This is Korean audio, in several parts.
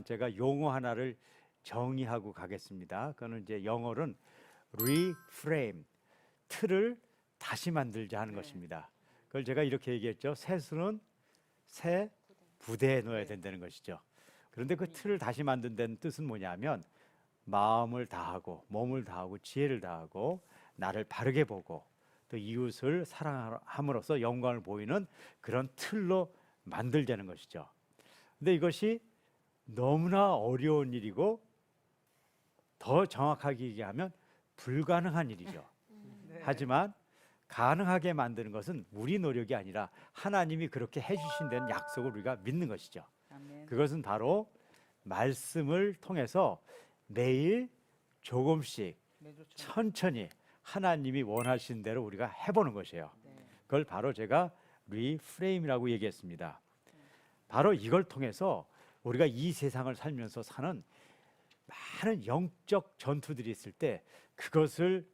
제가 용어 하나를 정의하고 가겠습니다. 그거는 이제 영어로는 reframe, 틀을 다시 만들자 하는 것입니다. 그걸 제가 이렇게 얘기했죠. 새수는 새 부대에 넣어야 된다는 것이죠. 그런데 그 틀을 다시 만든다는 뜻은 뭐냐면 마음을 다하고 몸을 다하고 지혜를 다하고 나를 바르게 보고 또 이웃을 사랑함으로써 영광을 보이는 그런 틀로 만들자는 것이죠. 근데 이것이 너무나 어려운 일이고 더 정확하게 얘기하면 불가능한 일이죠. 하지만 가능하게 만드는 것은 우리 노력이 아니라 하나님이 그렇게 해주신다는 약속을 우리가 믿는 것이죠. 그것은 바로 말씀을 통해서 매일 조금씩 천천히 하나님이 원하신 대로 우리가 해보는 것이에요. 그걸 바로 제가 리프레임이라고 얘기했습니다. 바로 이걸 통해서 우리가 이 세상을 살면서 사는 많은 영적 전투들이 있을 때 그것을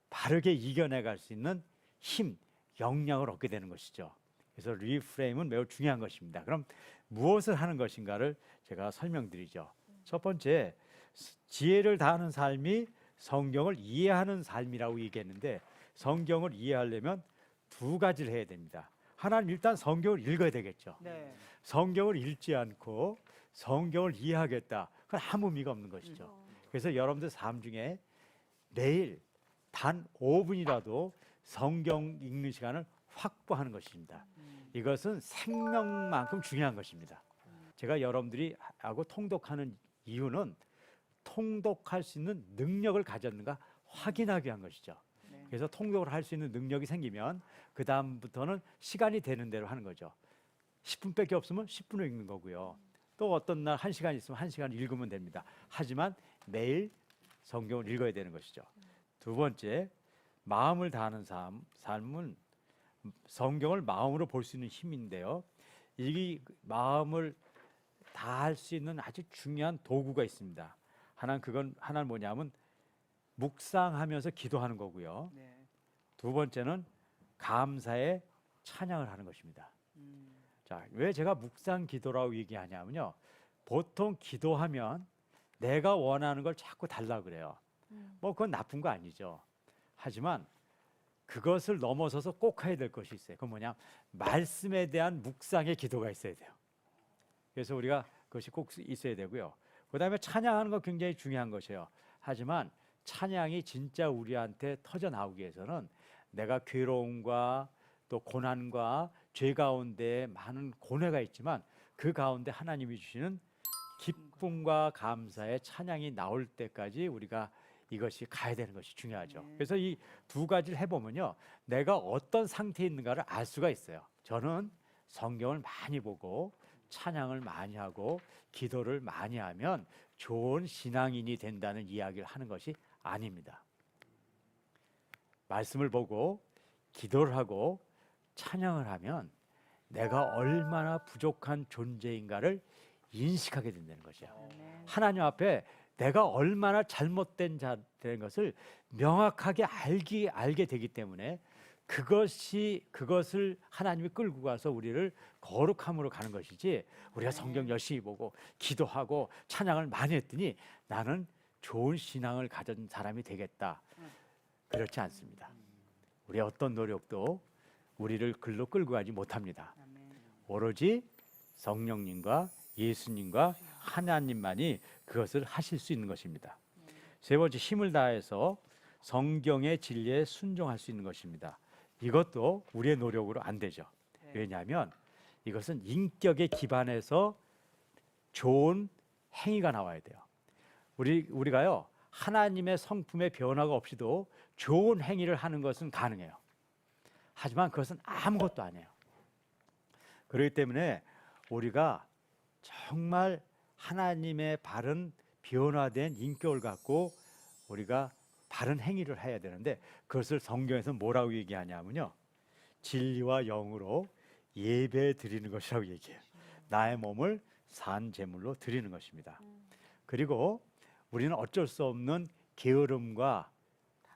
바르게 이겨내갈 수 있는 힘, 역량을 얻게 되는 것이죠. 그래서 리프레임은 매우 중요한 것입니다. 그럼 무엇을 하는 것인가를 제가 설명드리죠. 첫 번째, 지혜를 다하는 삶이 성경을 이해하는 삶이라고 얘기했는데 성경을 이해하려면 두 가지를 해야 됩니다. 하나는 일단 성경을 읽어야 되겠죠. 성경을 읽지 않고 성경을 이해하겠다. 그건 아무 의미가 없는 것이죠. 그래서 여러분들 삶 중에 매일 단 5분이라도 성경 읽는 시간을 확보하는 것입니다. 이것은 생명만큼 중요한 것입니다. 제가 여러분들이 하고 통독하는 이유는 통독할 수 있는 능력을 가졌는가 확인하기 위한 것이죠. 그래서 통독을 할 수 있는 능력이 생기면 그 다음부터는 시간이 되는 대로 하는 거죠. 10분밖에 없으면 10분을 읽는 거고요. 또 어떤 날 1시간 있으면 1시간 읽으면 됩니다. 하지만 매일 성경을 읽어야 되는 것이죠. 두 번째, 마음을 다하는 삶은 성경을 마음으로 볼 수 있는 힘인데요. 이 마음을 다할 수 있는 아주 중요한 도구가 있습니다. 하나는 뭐냐면 묵상하면서 기도하는 거고요. 두 번째는 감사의 찬양을 하는 것입니다. 자, 왜 제가 묵상 기도라고 얘기하냐면요. 보통 기도하면 내가 원하는 걸 자꾸 달라고 그래요. 뭐 그건 나쁜 거 아니죠. 하지만 그것을 넘어서서 꼭 해야 될 것이 있어요. 그건 뭐냐? 말씀에 대한 묵상의 기도가 있어야 돼요. 그래서 우리가 그것이 꼭 있어야 되고요. 그 다음에 찬양하는 거 굉장히 중요한 것이에요. 하지만 찬양이 진짜 우리한테 터져 나오기 위해서는 내가 괴로움과 또 고난과 죄 가운데 많은 고뇌가 있지만 그 가운데 하나님이 주시는 기쁨과 감사의 찬양이 나올 때까지 우리가 이것이 가야 되는 것이 중요하죠. 그래서 이 두 가지를 해보면요, 내가 어떤 상태에 있는가를 알 수가 있어요. 저는 성경을 많이 보고 찬양을 많이 하고 기도를 많이 하면 좋은 신앙인이 된다는 이야기를 하는 것이 아닙니다. 말씀을 보고 기도를 하고 찬양을 하면 내가 얼마나 부족한 존재인가를 인식하게 된다는 것이죠. 하나님 앞에 내가 얼마나 잘못된 자된 것을 명확하게 알게 되기 때문에 그것을 하나님이 끌고 가서 우리를 거룩함으로 가는 것이지, 우리가 성경 열심히 보고 기도하고 찬양을 많이 했더니 나는 좋은 신앙을 가진 사람이 되겠다. 그렇지 않습니다. 우리의 어떤 노력도 우리를 글로 끌고 가지 못합니다. 오로지 성령님과 예수님과 하나님만이 그것을 하실 수 있는 것입니다. 세 번째, 힘을 다해서 성경의 진리에 순종할 수 있는 것입니다. 이것도 우리의 노력으로 안 되죠. 왜냐하면 이것은 인격에 기반해서 좋은 행위가 나와야 돼요. 우리가요, 하나님의 성품의 변화가 없이도 좋은 행위를 하는 것은 가능해요. 하지만 그것은 아무것도 아니에요. 그렇기 때문에 우리가 정말 하나님의 바른 변화된 인격을 갖고 우리가 바른 행위를 해야 되는데, 그것을 성경에서 뭐라고 얘기하냐면요, 진리와 영으로 예배 드리는 것이라고 얘기해요. 나의 몸을 산 제물로 드리는 것입니다. 그리고 우리는 어쩔 수 없는 게으름과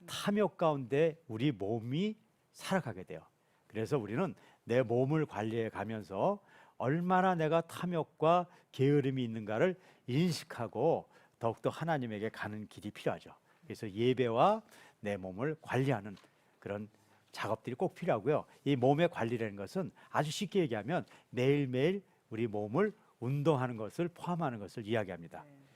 탐욕 가운데 우리 몸이 살아가게 돼요. 그래서 우리는 내 몸을 관리해 가면서 얼마나 내가 탐욕과 게으름이 있는가를 인식하고 더욱더 하나님에게 가는 길이 필요하죠. 그래서 예배와 내 몸을 관리하는 그런 작업들이 꼭 필요하고요. 이 몸의 관리라는 것은 아주 쉽게 얘기하면 매일매일 우리 몸을 운동하는 것을 포함하는 것을 이야기합니다. 네.